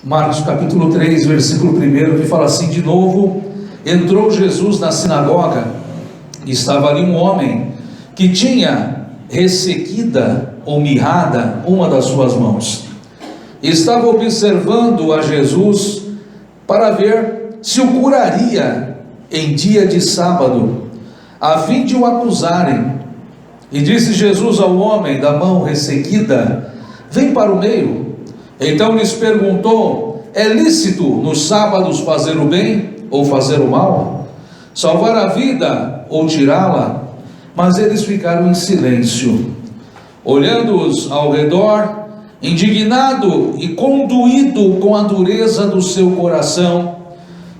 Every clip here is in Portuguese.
Marcos capítulo 3, versículo 1, que fala assim: de novo, entrou Jesus na sinagoga, e estava ali um homem que tinha ressequida ou mirrada uma das suas mãos. Estava observando a Jesus para ver se o curaria em dia de sábado, a fim de o acusarem. E disse Jesus ao homem da mão ressequida: vem para o meio. Então lhes perguntou: é lícito nos sábados fazer o bem ou fazer o mal? Salvar a vida ou tirá-la? Mas eles ficaram em silêncio. Olhando-os ao redor, indignado e conduído com a dureza do seu coração,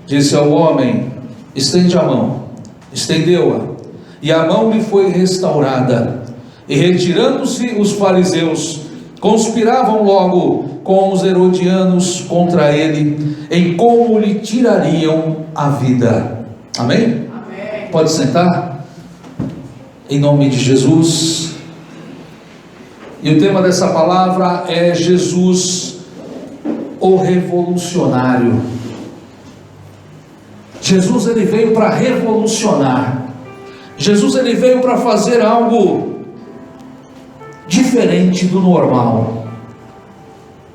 disse ao homem: estende a mão. Estendeu-a, e a mão lhe foi restaurada. E retirando-se os fariseus, conspiravam logo com os herodianos contra ele, em como lhe tirariam a vida. Amém? Amém. Pode sentar? Em nome de Jesus. E o tema dessa palavra é Jesus, o revolucionário. Jesus, ele veio para revolucionar. Jesus, ele veio para fazer algo diferente do normal.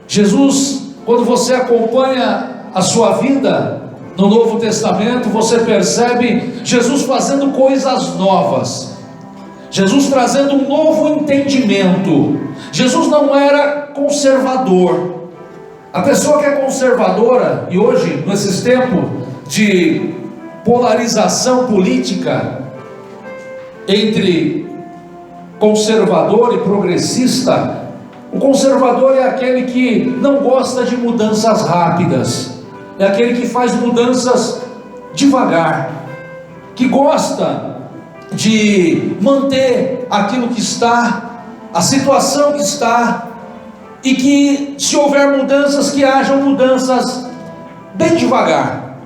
Jesus, quando você acompanha a sua vida no Novo Testamento, você percebe Jesus fazendo coisas novas, Jesus trazendo um novo entendimento. Jesus não era conservador. A pessoa que é conservadora, e hoje, nesses tempos de polarização política entre conservador e progressista, o conservador é aquele que não gosta de mudanças rápidas, é aquele que faz mudanças devagar, que gosta de manter aquilo que está, a situação que está, e que, se houver mudanças, que hajam mudanças bem devagar.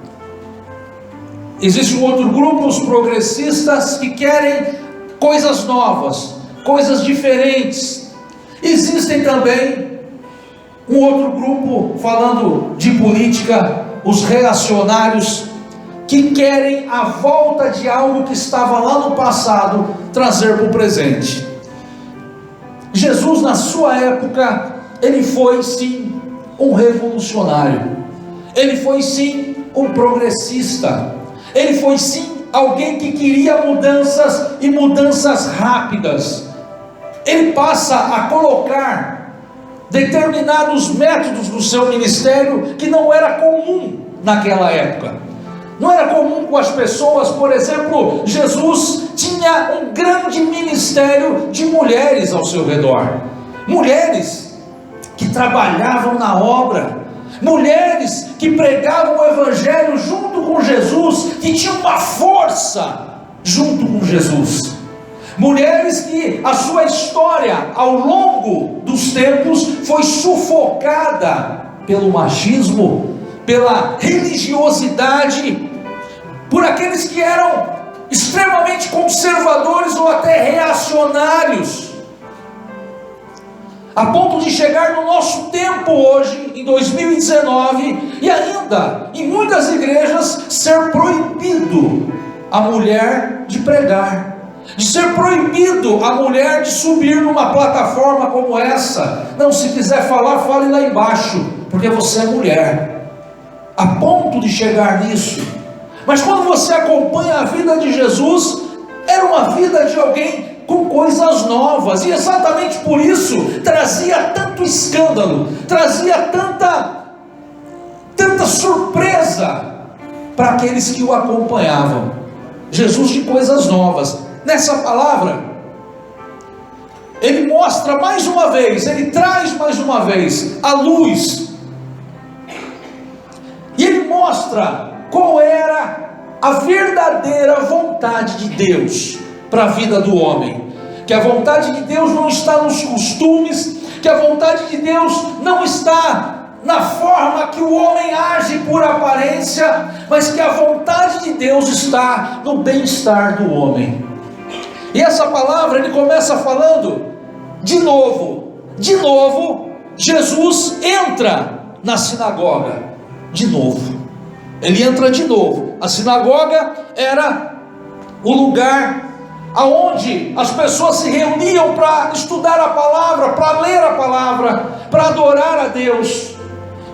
Existe um outro grupo, os progressistas, que querem coisas novas, coisas diferentes. Existem também um outro grupo, falando de política, os reacionários, que querem a volta de algo que estava lá no passado, trazer para o presente. Jesus, na sua época, ele foi sim um revolucionário, ele foi sim um progressista, ele foi sim alguém que queria mudanças, e mudanças rápidas. Ele passa a colocar determinados métodos do seu ministério que não era comum naquela época. Não era comum com as pessoas. Por exemplo, Jesus tinha um grande ministério de mulheres ao seu redor, mulheres que trabalhavam na obra, mulheres que pregavam o evangelho junto com Jesus, que tinham uma força junto com Jesus, mulheres que a sua história ao longo dos tempos foi sufocada pelo machismo, pela religiosidade, por aqueles que eram extremamente conservadores ou até reacionários, a ponto de chegar no nosso tempo hoje, em 2019, e ainda em muitas igrejas ser proibido a mulher de pregar, de ser proibido a mulher de subir numa plataforma como essa. Não, se quiser falar, fale lá embaixo, porque você é mulher. A ponto de chegar nisso. Mas quando você acompanha a vida de Jesus, era uma vida de alguém com coisas novas, e exatamente por isso trazia tanto escândalo, trazia tanta surpresa para aqueles que o acompanhavam. Jesus de coisas novas. Nessa palavra, ele mostra mais uma vez, ele traz mais uma vez a luz, e ele mostra qual era a verdadeira vontade de Deus para a vida do homem. Que a vontade de Deus não está nos costumes, que a vontade de Deus não está na forma que o homem age por aparência, mas que a vontade de Deus está no bem-estar do homem. E essa palavra, ele começa falando, de novo, Jesus entra na sinagoga de novo. Ele entra de novo. A sinagoga era o lugar aonde as pessoas se reuniam para estudar a palavra, para ler a palavra, para adorar a Deus.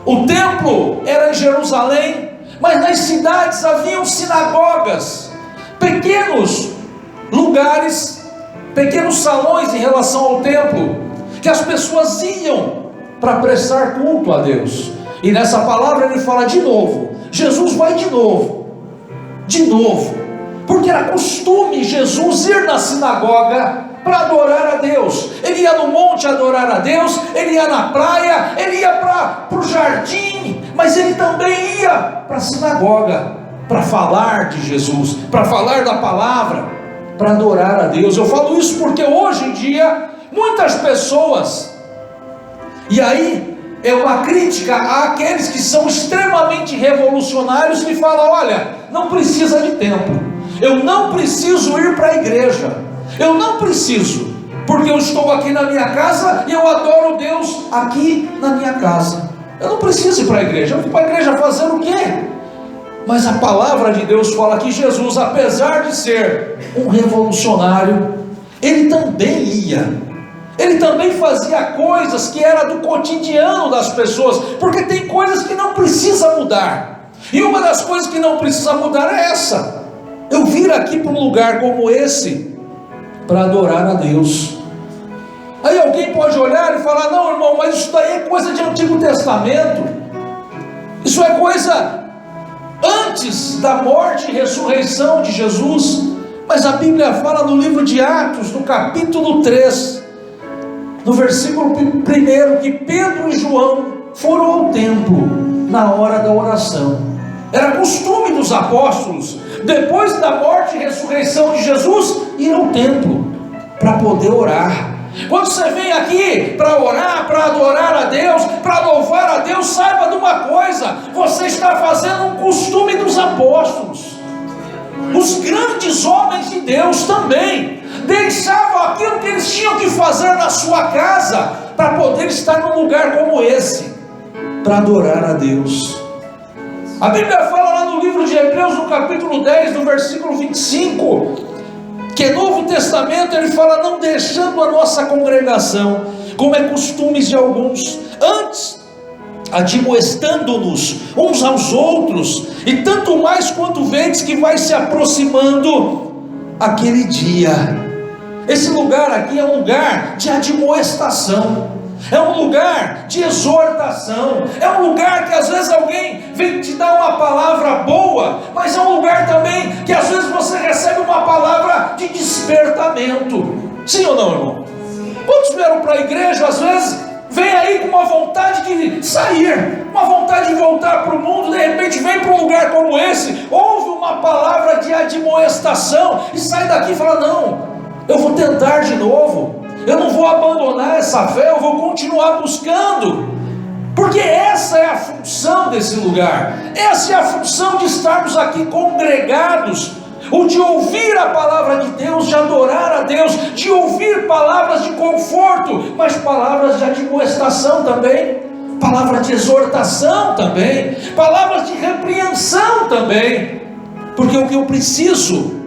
O templo era em Jerusalém, mas nas cidades haviam sinagogas, pequenos lugares, pequenos salões em relação ao templo, que as pessoas iam para prestar culto a Deus. E nessa palavra ele fala de novo, Jesus vai de novo, porque era costume Jesus ir na sinagoga para adorar a Deus. Ele ia no monte adorar a Deus, ele ia na praia, ele ia para o jardim, mas ele também ia para a sinagoga para falar de Jesus, para falar da palavra, para adorar a Deus. Eu falo isso porque hoje em dia muitas pessoas, e aí é uma crítica àqueles que são extremamente revolucionários, que falam: olha, não precisa de templo, eu não preciso ir para a igreja, eu não preciso, porque eu estou aqui na minha casa e eu adoro Deus aqui na minha casa, eu não preciso ir para a igreja. Eu vou para a igreja fazer o quê? Mas a palavra de Deus fala que Jesus, apesar de ser um revolucionário, ele também ia, ele também fazia coisas que era do cotidiano das pessoas, porque tem coisas que não precisa mudar, e uma das coisas que não precisa mudar é essa: eu vir aqui para um lugar como esse para adorar a Deus. Aí alguém pode olhar e falar: não, irmão, mas isso daí é coisa de Antigo Testamento, isso é coisa antes da morte e ressurreição de Jesus. Mas a Bíblia fala no livro de Atos, no capítulo 3, no versículo 1, que Pedro e João foram ao templo na hora da oração. Era costume dos apóstolos, depois da morte e ressurreição de Jesus, ir ao templo para poder orar. Quando você vem aqui para orar, para adorar a Deus, para louvar a Deus, saiba de uma coisa: você está fazendo um costume dos apóstolos. Os grandes homens de Deus também deixavam aquilo que eles tinham que fazer na sua casa para poder estar num lugar como esse, para adorar a Deus. A Bíblia fala lá no livro de Hebreus, no capítulo 10, no versículo 25, que Novo Testamento, ele fala: não deixando a nossa congregação, como é costumes de alguns, antes admoestando-nos uns aos outros, e tanto mais quanto vedes que vai se aproximando aquele dia. Esse lugar aqui é um lugar de admoestação, é um lugar de exortação, é um lugar que às vezes alguém vem te dar uma palavra boa, mas é um lugar também que às vezes você recebe uma palavra de despertamento. Sim ou não, irmão? Quantos vieram para a igreja, às vezes vem aí com uma vontade de sair, uma vontade de voltar para o mundo, de repente vem para um lugar como esse, ouve uma palavra de admoestação e sai daqui e fala: não, eu vou tentar de novo, eu não vou abandonar essa fé, eu vou continuar buscando, porque essa é a função desse lugar, essa é a função de estarmos aqui congregados, o de ouvir a palavra de Deus, de adorar a Deus, de ouvir palavras de conforto, mas palavras de admoestação também, palavras de exortação também, palavras de repreensão também, porque é o que eu preciso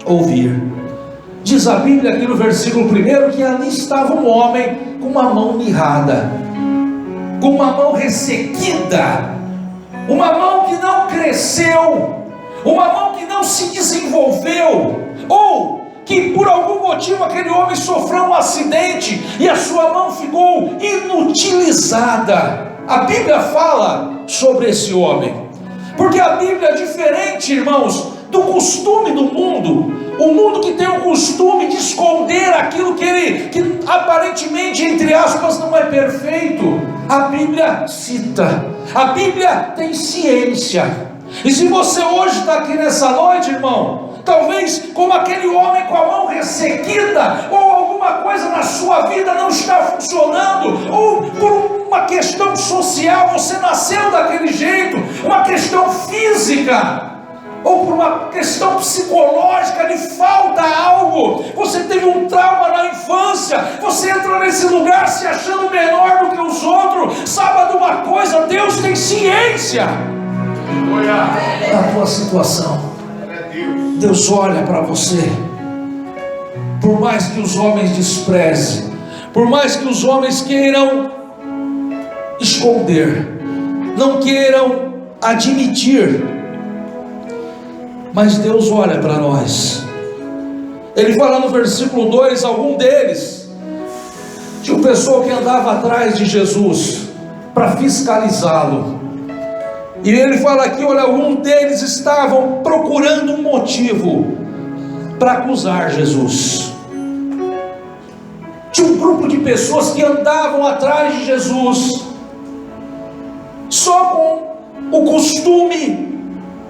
ouvir. Diz a Bíblia aqui no versículo 1 que ali estava um homem com uma mão mirrada, com uma mão ressequida, uma mão que não cresceu, uma mão que não se desenvolveu, ou que por algum motivo aquele homem sofreu um acidente e a sua mão ficou inutilizada. A Bíblia fala sobre esse homem, porque a Bíblia é diferente, irmãos, do costume do mundo. O mundo que tem o costume de esconder aquilo que aparentemente, entre aspas, não é perfeito, a Bíblia cita, a Bíblia tem ciência. E se você hoje está aqui nessa noite, irmão, talvez como aquele homem com a mão ressequida, ou alguma coisa na sua vida não está funcionando, ou por uma questão social você nasceu daquele jeito, uma questão física, ou por uma questão psicológica, lhe falta algo, você teve um trauma na infância, você entra nesse lugar se achando menor do que os outros. Saiba de uma coisa: Deus tem ciência da tua situação. Deus olha para você. Por mais que os homens desprezem, por mais que os homens queiram esconder, não queiram admitir, mas Deus olha para nós. Ele fala no versículo 2: algum deles, tinha uma pessoa que andava atrás de Jesus para fiscalizá-lo, e ele fala aqui: olha, algum deles estavam procurando um motivo para acusar Jesus. Tinha um grupo de pessoas que andavam atrás de Jesus, só com o costume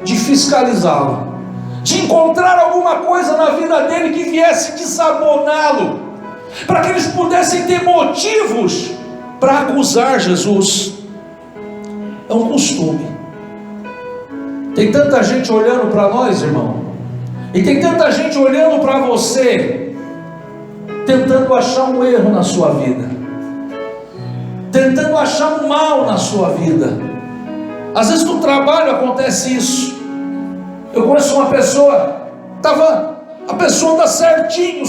de fiscalizá-lo, de encontrar alguma coisa na vida dele que viesse desaboná-lo, para que eles pudessem ter motivos para acusar Jesus. É um costume. Tem tanta gente olhando para nós, irmão, e tem tanta gente olhando para você, tentando achar um erro na sua vida, tentando achar um mal na sua vida. Às vezes no trabalho acontece isso. Eu conheço uma pessoa, a pessoa anda certinho,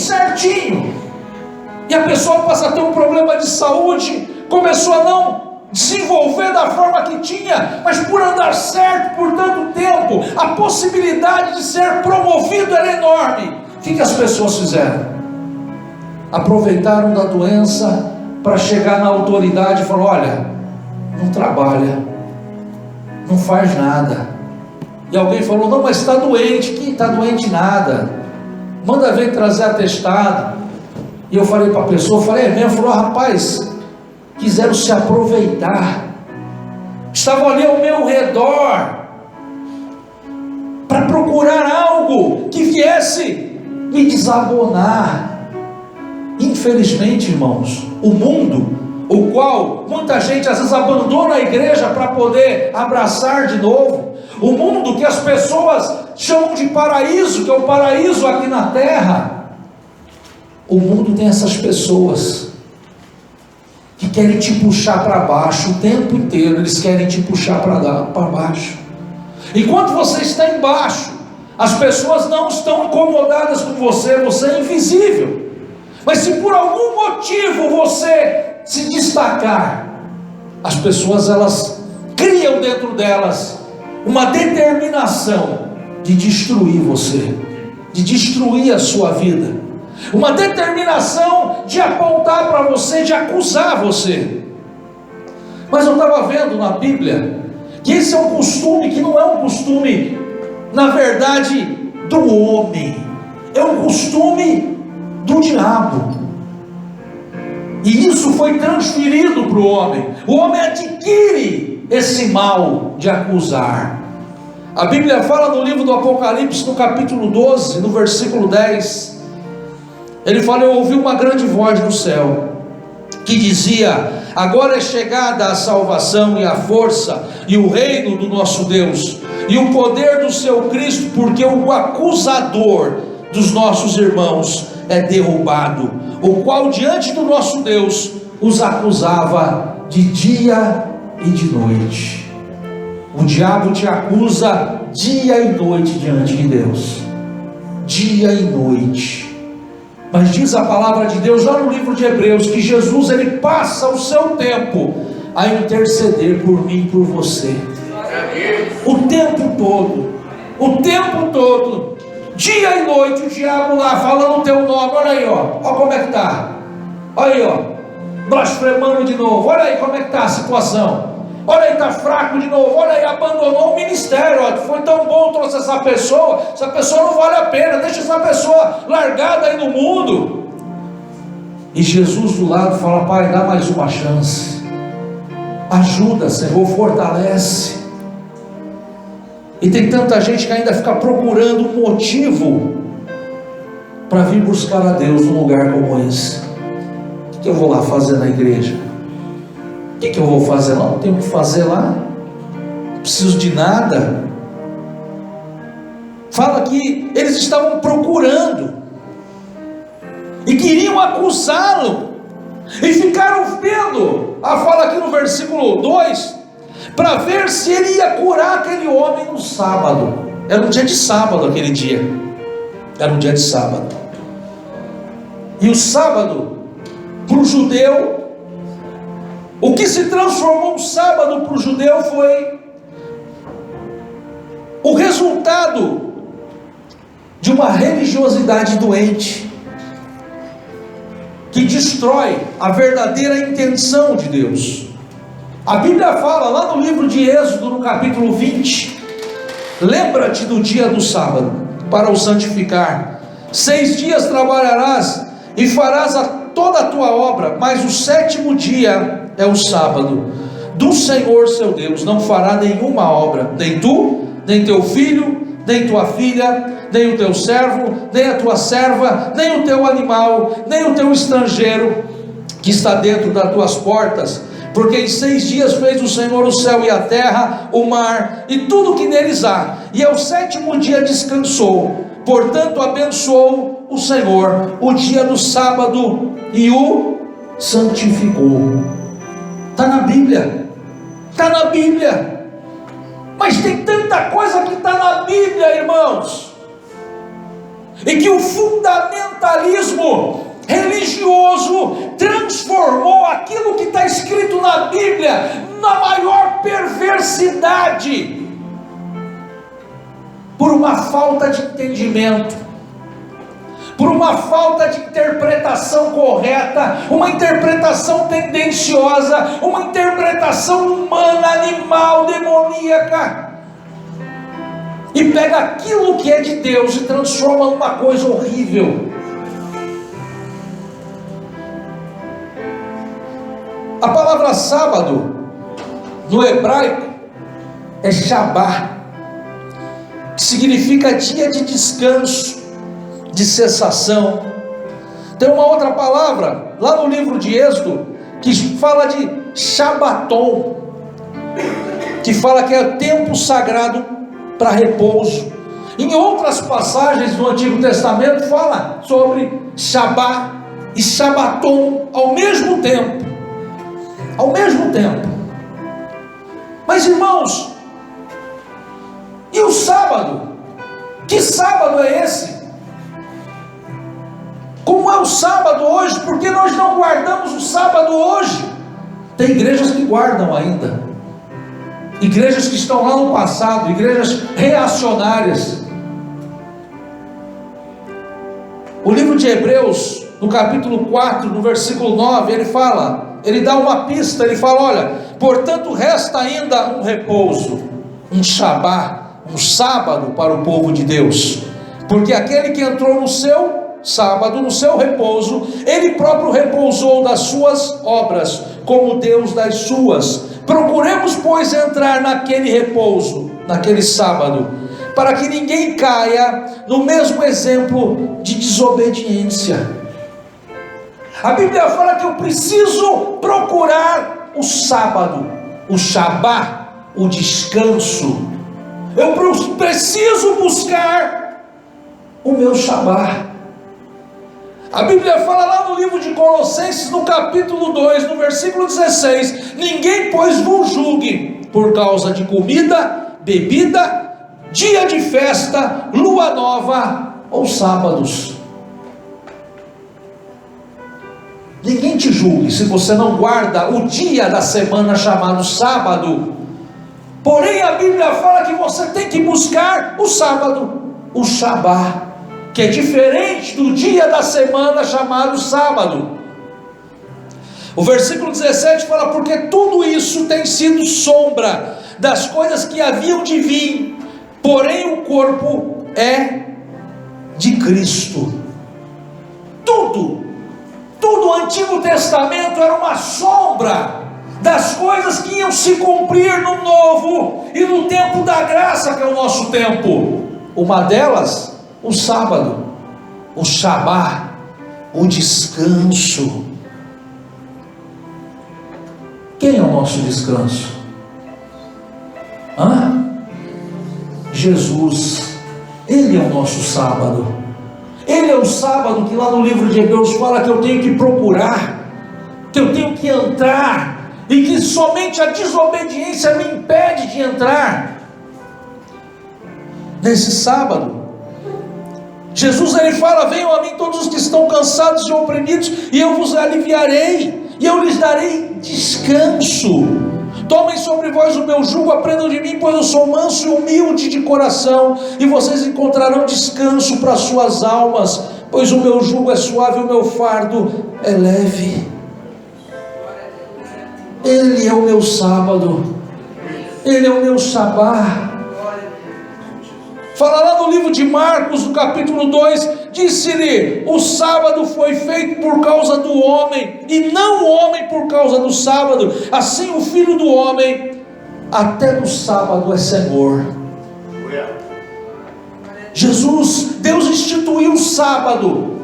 e a pessoa passa a ter um problema de saúde, começou a não desenvolver da forma que tinha, mas por andar certo por tanto tempo, a possibilidade de ser promovido era enorme. O que as pessoas fizeram? Aproveitaram da doença para chegar na autoridade e falar: olha, não trabalha, não faz nada. E alguém falou: não, mas está doente. Quem está doente? Nada. Manda vir trazer atestado. E eu falei para a pessoa, é mesmo? Falou: rapaz, quiseram se aproveitar, estavam ali ao meu redor para procurar algo que viesse me desabonar. Infelizmente, irmãos, o mundo, o qual muita gente às vezes abandona a igreja para poder abraçar de novo, o mundo que as pessoas chamam de paraíso, que é o paraíso aqui na terra, o mundo tem essas pessoas que querem te puxar para baixo o tempo inteiro. Eles querem te puxar para baixo. Enquanto você está embaixo, as pessoas não estão incomodadas com você, você é invisível. Mas se por algum motivo você se destacar, as pessoas, elas criam dentro delas uma determinação de destruir você, de destruir a sua vida, uma determinação de apontar para você, de acusar você. Mas eu estava vendo na Bíblia que esse é um costume que não é um costume, na verdade, do homem, é um costume do diabo. E isso foi transferido para o homem. O homem adquire esse mal de acusar. A Bíblia fala no livro do Apocalipse, no capítulo 12, no versículo 10, ele fala: eu ouvi uma grande voz no céu, que dizia: agora é chegada a salvação e a força, e o reino do nosso Deus, e o poder do seu Cristo, porque o acusador dos nossos irmãos é derrubado, o qual diante do nosso Deus os acusava de dia e de noite. O diabo te acusa dia e noite diante de Deus, dia e noite. Mas diz a palavra de Deus lá no livro de Hebreus que Jesus, ele passa o seu tempo a interceder por mim e por você, o tempo todo, dia e noite, o diabo lá falando o teu nome. Olha aí, ó como é que está, olha aí, ó, blasfemando de novo, olha aí como é que está a situação, olha aí, está fraco de novo, olha aí, abandonou o ministério, ó, foi tão bom, trouxe essa pessoa não vale a pena, deixa essa pessoa largada aí no mundo. E Jesus do lado fala: pai, dá mais uma chance, ajuda, Senhor, fortalece. E tem tanta gente que ainda fica procurando um motivo para vir buscar a Deus num lugar como esse. O que eu vou lá fazer na igreja? O que eu vou fazer lá? Não tenho o que fazer lá, não preciso de nada. fala que eles estavam procurando e queriam acusá-lo, e ficaram vendo, fala aqui no versículo 2, para ver se ele ia curar aquele homem no sábado. Era um dia de sábado aquele dia, era um dia de sábado, e o sábado para o judeu, o que se transformou um sábado para o judeu foi o resultado de uma religiosidade doente, que destrói a verdadeira intenção de Deus. A Bíblia fala lá no livro de Êxodo, no capítulo 20, lembra-te do dia do sábado, para o santificar. 6 dias trabalharás e farás toda a tua obra, mas o 7º dia é o sábado do Senhor seu Deus. Não fará nenhuma obra, nem tu, nem teu filho, nem tua filha, nem o teu servo, nem a tua serva, nem o teu animal, nem o teu estrangeiro que está dentro das tuas portas, porque em 6 dias fez o Senhor o céu e a terra, o mar e tudo que neles há, e ao 7º dia descansou. Portanto abençoou o Senhor o dia do sábado e o santificou. Está na Bíblia, está na Bíblia. Mas tem tanta coisa que está na Bíblia, irmãos, e que o fundamentalismo religioso transformou aquilo que está escrito na Bíblia na maior perversidade, por uma falta de entendimento, por uma falta de interpretação correta, uma interpretação tendenciosa, uma interpretação humana, animal, demoníaca, e pega aquilo que é de Deus e transforma numa coisa horrível. A palavra sábado no hebraico é Shabá, que significa dia de descanso, de cessação. Tem uma outra palavra lá no livro de Êxodo que fala de Shabaton, que fala que é tempo sagrado para repouso. Em outras passagens do Antigo Testamento fala sobre Shabá e Shabaton ao mesmo tempo. Ao mesmo tempo. Mas irmãos, e o sábado? Que sábado é esse? Como é o sábado hoje? Por que nós não guardamos o sábado hoje? Tem igrejas que guardam ainda, igrejas que estão lá no passado, igrejas reacionárias. O livro de Hebreus, no capítulo 4, no versículo 9, ele dá uma pista, ele fala: olha, portanto resta ainda um repouso, um Shabá, um sábado para o povo de Deus, porque aquele que entrou no seu sábado, no seu repouso, ele próprio repousou das suas obras, como Deus das suas. Procuremos, pois, entrar naquele repouso, naquele sábado, para que ninguém caia no mesmo exemplo de desobediência. A Bíblia fala que eu preciso procurar o sábado, o Shabá, o descanso. Eu preciso buscar o meu Shabá. A Bíblia fala lá no livro de Colossenses, no capítulo 2, no versículo 16: ninguém, pois, vos julgue por causa de comida, bebida, dia de festa, lua nova ou sábados. Ninguém te julgue se você não guarda o dia da semana chamado sábado. Porém a Bíblia fala que você tem que buscar o sábado, o Shabá, que é diferente do dia da semana chamado sábado. O versículo 17 fala: porque tudo isso tem sido sombra das coisas que haviam de vir, porém o corpo é de Cristo. Tudo o Antigo Testamento era uma sombra das coisas que iam se cumprir no Novo e no tempo da graça, que é o nosso tempo. Uma delas, o sábado, o Shabá, o descanso. Quem é o nosso descanso? Jesus. Ele é o nosso sábado. Ele é o sábado que lá no livro de Hebreus fala que eu tenho que procurar, que eu tenho que entrar, e que somente a desobediência me impede de entrar nesse sábado. Jesus ele fala: venham a mim todos os que estão cansados e oprimidos, e eu vos aliviarei, e eu lhes darei descanso. Tomem sobre vós o meu jugo, aprendam de mim, pois eu sou manso e humilde de coração, e vocês encontrarão descanso para suas almas, pois o meu jugo é suave e o meu fardo é leve. Ele é o meu sábado, Ele é o meu sabá. Fala lá no livro de Marcos, no capítulo 2, disse-lhe: o sábado foi feito por causa do homem, e não o homem por causa do sábado. Assim o Filho do homem até do sábado é Senhor. Jesus, Deus instituiu o sábado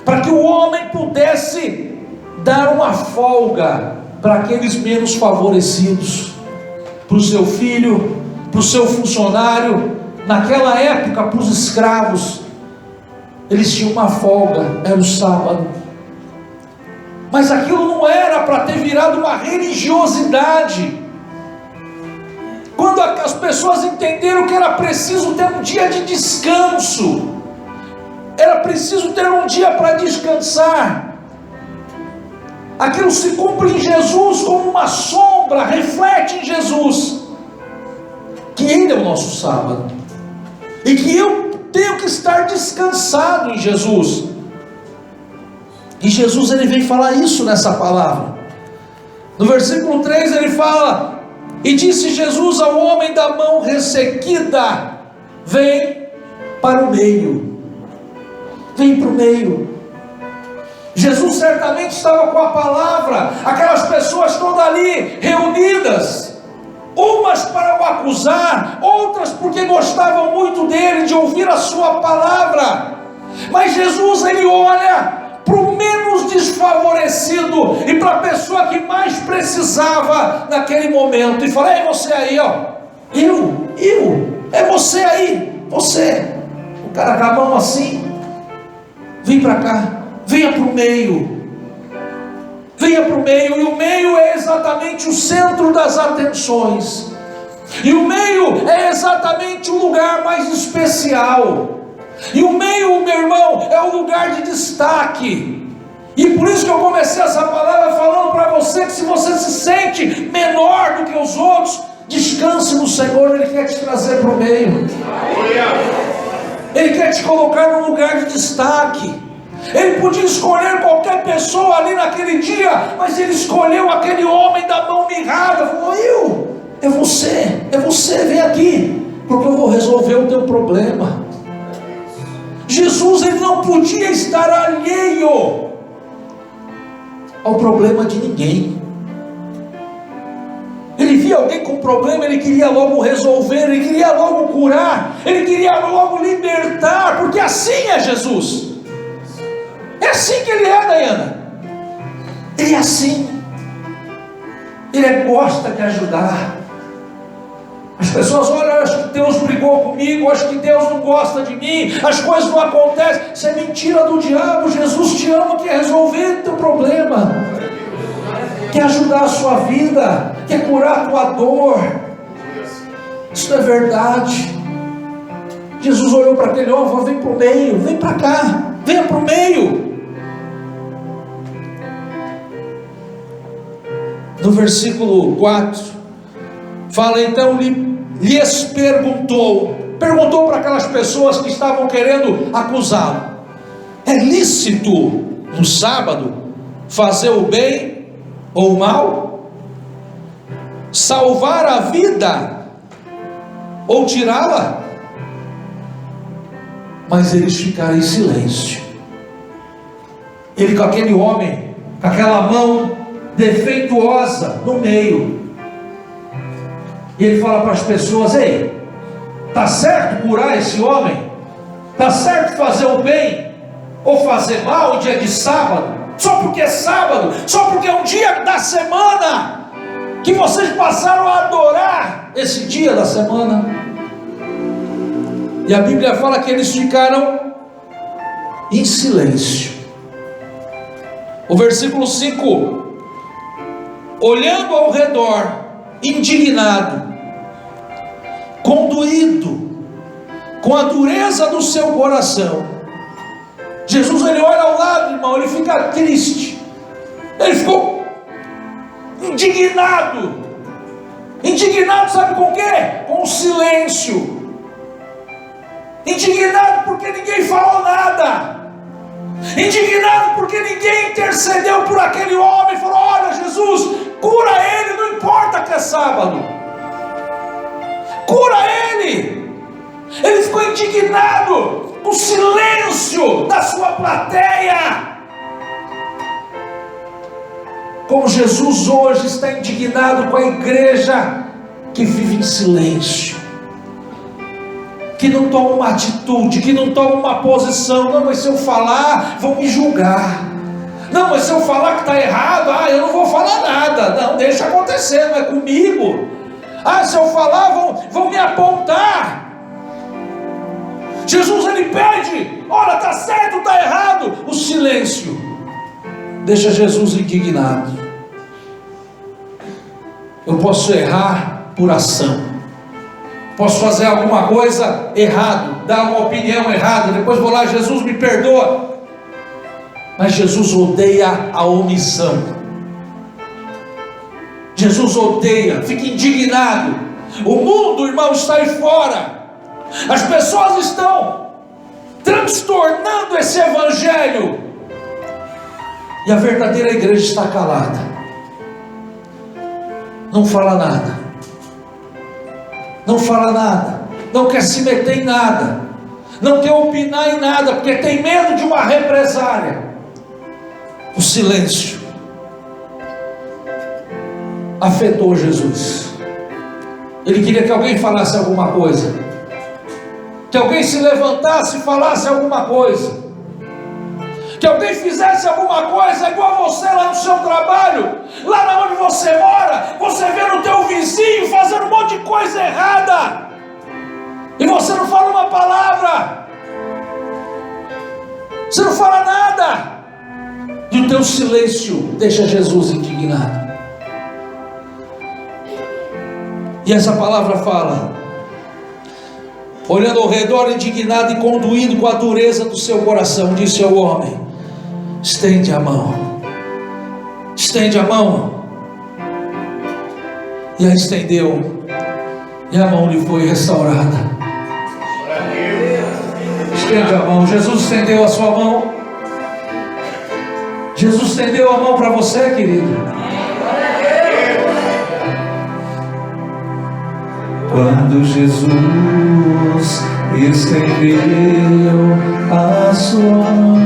para que o homem pudesse dar uma folga para aqueles menos favorecidos, para o seu filho, para o seu funcionário. Naquela época, para os escravos, eles tinham uma folga, era o sábado. Mas aquilo não era para ter virado uma religiosidade. Quando as pessoas entenderam que era preciso ter um dia de descanso, era preciso ter um dia para descansar, aquilo se cumpre em Jesus como uma sombra, reflete em Jesus, que Ele é o nosso sábado, e que eu tenho que estar descansado em Jesus. E Jesus ele vem falar isso nessa palavra. No versículo 3 ele fala: e disse Jesus ao homem da mão ressequida: vem para o meio. Vem para o meio. Jesus certamente estava com a palavra, aquelas pessoas todas ali reunidas, umas para o acusar, outras porque gostavam muito dele, de ouvir a sua palavra. Mas Jesus ele olha para o menos desfavorecido e para a pessoa que mais precisava naquele momento, e fala: ei, você aí, ó, é você aí, você, o cara com a mão assim, vem para cá, venha para o meio. Venha para o meio, e o meio é exatamente o centro das atenções, e o meio é exatamente o lugar mais especial, e o meio, meu irmão, é o lugar de destaque. E por isso que eu comecei essa palavra falando para você que se você se sente menor do que os outros, descanse no Senhor. Ele quer te trazer para o meio, Ele quer te colocar num lugar de destaque. Ele podia escolher qualquer pessoa ali naquele dia, mas ele escolheu aquele homem da mão mirrada. Falou: é você, vem aqui, porque eu vou resolver o teu problema. Jesus ele não podia estar alheio ao problema de ninguém. Ele via alguém com problema, ele queria logo resolver, ele queria logo curar, ele queria logo libertar, porque assim é Jesus. É assim que ele é, Dayana. Ele é assim. Ele gosta de ajudar. As pessoas olham: acho que Deus brigou comigo, acho que Deus não gosta de mim, as coisas não acontecem. Isso é mentira do diabo. Jesus te ama, quer resolver o teu problema, quer ajudar a sua vida, quer curar a tua dor. Isso é verdade. Jesus olhou para aquele homem e falou: vem para o meio, vem para cá, venha para o meio. No versículo 4 fala: então lhes perguntou para aquelas pessoas que estavam querendo acusá-lo: é lícito no sábado fazer o bem ou o mal? Salvar a vida ou tirá-la? Mas eles ficaram em silêncio. Ele com aquele homem, com aquela mão defeituosa no meio, e ele fala para as pessoas: ei, está certo curar esse homem? Está certo fazer o bem ou fazer mal em dia de sábado? Só porque é sábado, só porque é um dia da semana que vocês passaram a adorar esse dia da semana? E a Bíblia fala que eles ficaram em silêncio. O versículo 5: olhando ao redor, indignado, condoído com a dureza do seu coração. Jesus, ele olha ao lado, irmão, ele fica triste, ele ficou indignado. Indignado sabe com o quê? Com o silêncio. Indignado porque ninguém falou nada. Indignado porque ninguém intercedeu por aquele homem. Falou: olha, Jesus, cura ele, não importa que é sábado, cura ele. Ele ficou indignado com o silêncio da sua plateia. Como Jesus hoje está indignado com a igreja que vive em silêncio, que não toma uma atitude, que não toma uma posição. Não, mas se eu falar, vão me julgar. Não, mas se eu falar que está errado, eu não vou falar nada. Não, deixa acontecer, não é comigo. Se eu falar, vão me apontar. Jesus, ele pede: olha, está certo, está errado. O silêncio deixa Jesus indignado. Eu posso errar por ação, posso fazer alguma coisa errado, dar uma opinião errada, depois vou lá: Jesus, me perdoa. Mas Jesus odeia a omissão. Jesus odeia, fica indignado. O mundo, irmão, está aí fora. As pessoas estão transtornando esse evangelho, e a verdadeira igreja está calada, não fala nada, não fala nada, não quer se meter em nada, não quer opinar em nada, porque tem medo de uma represália. O silêncio afetou Jesus. Ele queria que alguém falasse alguma coisa, que alguém se levantasse e falasse alguma coisa, que alguém fizesse alguma coisa, igual você lá no seu trabalho, lá onde você mora. Você vê no teu vizinho fazendo um monte de coisa errada, e você não fala uma palavra, você não fala nada, e o teu silêncio deixa Jesus indignado. E essa palavra fala: olhando ao redor, indignado e conduído com a dureza do seu coração, disse ao homem: estende a mão. Estende a mão. E a estendeu, e a mão lhe foi restaurada. Estende a mão. Jesus estendeu a sua mão. Jesus estendeu a mão para você, querido. Quando Jesus estendeu a sua mão,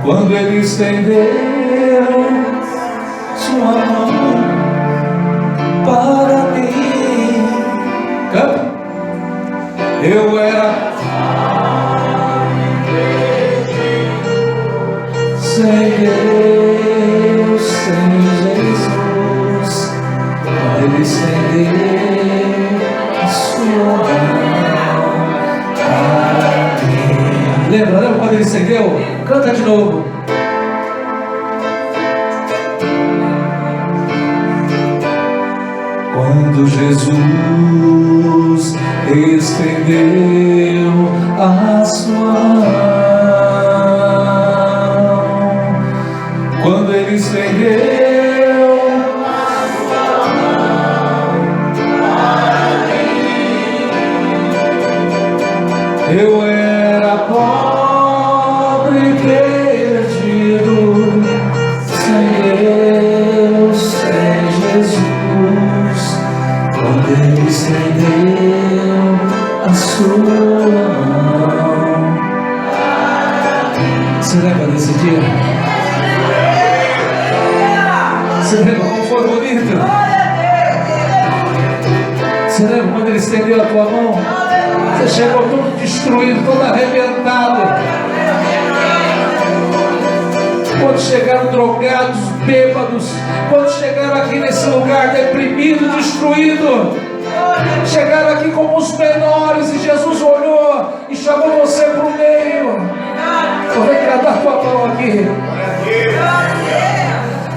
quando Ele estendeu sua mão para mim, canta. Eu era sem Deus, sem Jesus. Ele estendeu a sua mão para mim. Lembra quando Ele estendeu? Canta de novo. Quando Jesus estendeu a sua mão, quando Ele estendeu eu era pobre e perdido, sem Deus, sem Jesus. Quando Ele estendeu a sua mão. Você lembra desse dia? Você lembra como foi bonito? Você lembra quando Ele estendeu a tua mão? Você chegou todo destruído, todo arrebentado. Quando chegaram drogados, bêbados, quando chegaram aqui nesse lugar deprimido, destruído, Chegaram aqui como os menores e Jesus olhou e chamou você para o meio. Dá a tua mão aqui.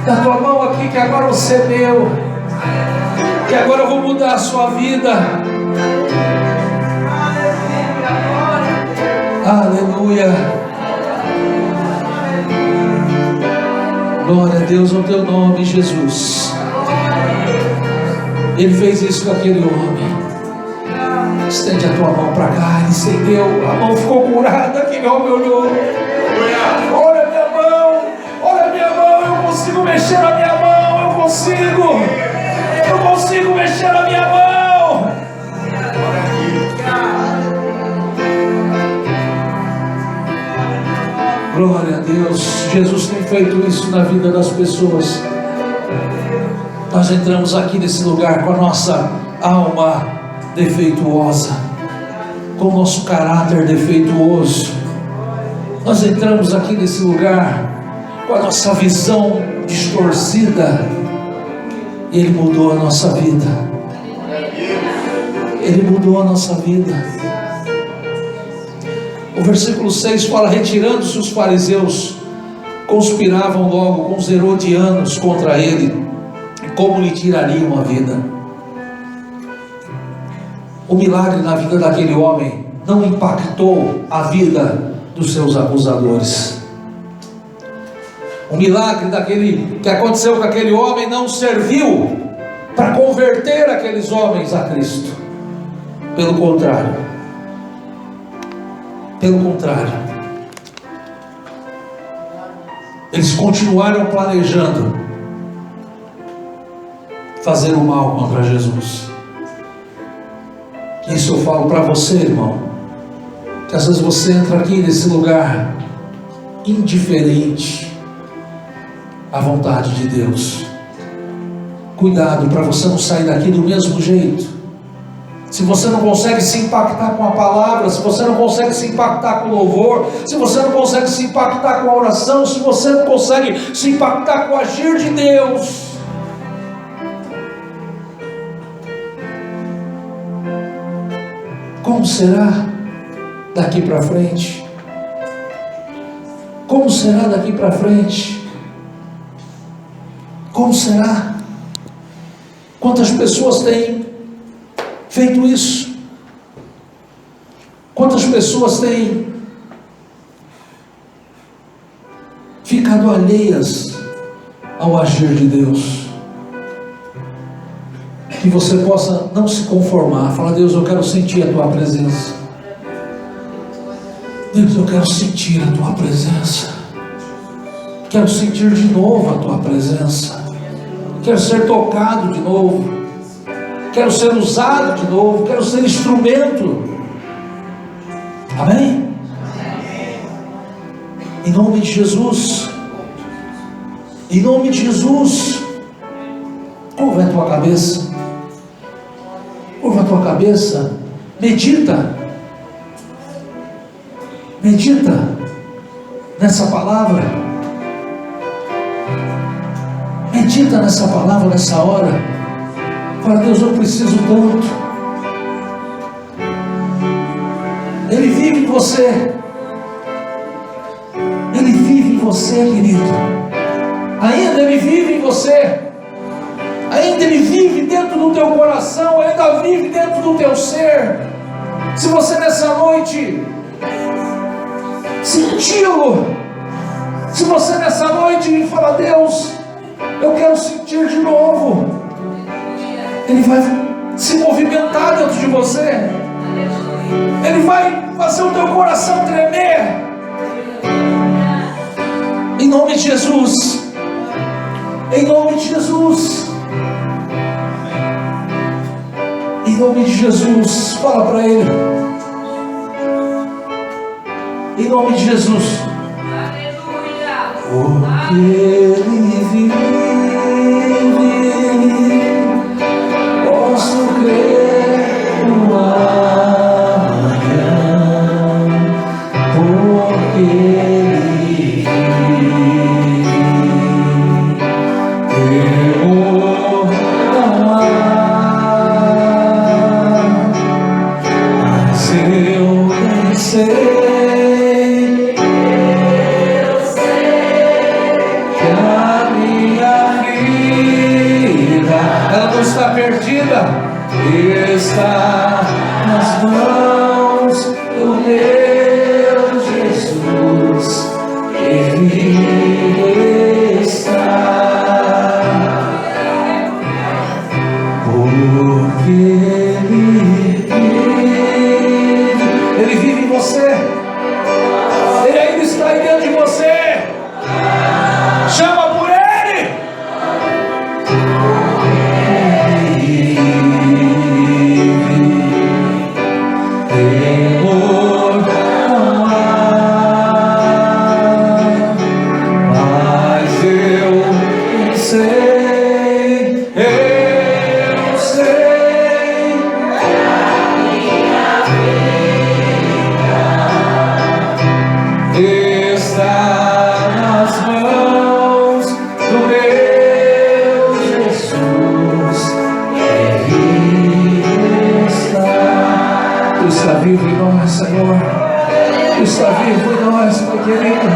Dá a tua mão aqui, que agora você é meu. Que agora eu vou mudar a sua vida. Aleluia. Glória a Deus ao teu nome, Jesus. Ele fez isso com aquele homem. Estende a tua mão para cá. Ele estendeu, a mão ficou curada. Aquele homem olhou. Olha a minha mão. Olha a minha mão. Eu consigo mexer a minha mão. Eu consigo mexer a minha mão. Glória a Deus. Jesus tem feito isso na vida das pessoas. Nós entramos aqui nesse lugar com a nossa alma defeituosa, com o nosso caráter defeituoso. Nós entramos aqui nesse lugar com a nossa visão distorcida. E Ele mudou a nossa vida. Ele mudou a nossa vida. O versículo 6 fala: retirando-se os fariseus, conspiravam logo com os herodianos contra ele, como lhe tirariam a vida. O milagre na vida daquele homem não impactou a vida dos seus acusadores. O milagre que aconteceu com aquele homem não serviu para converter aqueles homens a Cristo. Pelo contrário, eles continuaram planejando fazer o mal contra Jesus. Isso eu falo para você, irmão, que às vezes você entra aqui nesse lugar indiferente à vontade de Deus. Cuidado para você não sair daqui do mesmo jeito. Se você não consegue se impactar com a palavra, se você não consegue se impactar com o louvor, se você não consegue se impactar com a oração, se você não consegue se impactar com o agir de Deus, como será daqui para frente? Como será daqui para frente? Como será? Quantas pessoas têm feito isso? Quantas pessoas têm ficado alheias ao agir de Deus? Que você possa não se conformar. Fala: Deus, eu quero sentir a tua presença. Deus, eu quero sentir a tua presença. Quero sentir de novo a tua presença. Quero ser tocado de novo. Quero ser usado de novo. Quero ser instrumento. Amém? Em nome de Jesus. Em nome de Jesus. Curva a tua cabeça. Curva a tua cabeça. Medita nessa palavra. Medita nessa palavra nessa hora. Fala: Deus, eu preciso tanto. Ele vive em você. Ele vive em você, querido. Ainda Ele vive em você. Ainda Ele vive dentro do teu coração. Ainda vive dentro do teu ser. Se você nessa noite senti-lo, se você nessa noite fala: Deus, eu quero sentir de novo, Ele vai se movimentar dentro de você. Ele vai fazer o teu coração tremer. Em nome de Jesus. Em nome de Jesus. Em nome de Jesus. Fala para Ele. Em nome de Jesus. Porque Ele vive, posso crer no amanhã. Porque Ele vive, temor não há. não está perdida, está nas mãos do meu Jesus. Ele está, porque Ele vive em você. Ele ainda está aí dentro de você. Chama por Ele. Temor não há, mas eu sei, está nas mãos do meu Jesus. Ele está. Tu está vivo em nós, Senhor. Tu está vivo em nós, Pai querido.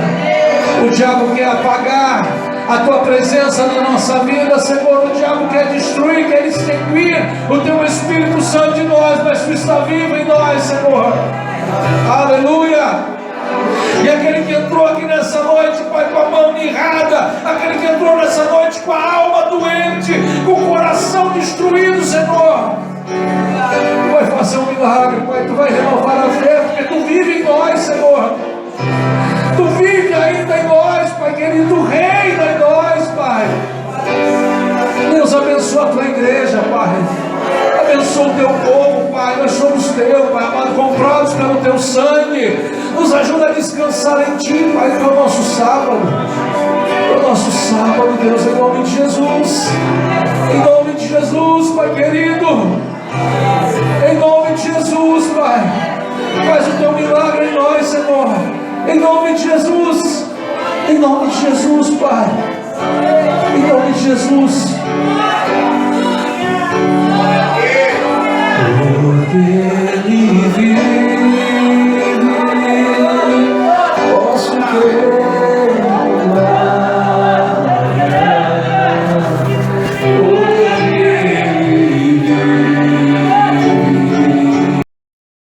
O diabo quer apagar a tua presença na nossa vida, Senhor. O diabo quer destruir, quer extinguir o teu Espírito Santo de nós, mas tu está vivo em nós, Senhor. Aleluia. E aquele que entrou aqui nessa noite, Pai, com a mão mirrada, aquele que entrou nessa noite com a alma doente, com o coração destruído, Senhor, tu vai fazer um milagre, Pai. Tu vai renovar a fé, porque tu vive em nós, Senhor. Tu vive ainda em nós, Pai querido. Tu reina em nós, Pai. Deus, abençoa a tua igreja, Pai. Abençoa o teu povo, Pai. Nós somos teu, Pai amado, comprados pelo teu sangue. Nos ajuda a descansar em Ti, Pai, que é o nosso sábado. É o nosso sábado, Deus, em nome de Jesus. Em nome de Jesus, Pai querido. Em nome de Jesus, Pai. Faz o teu milagre em nós, Senhor. Em nome de Jesus. Em nome de Jesus, Pai. Em nome de Jesus. Porque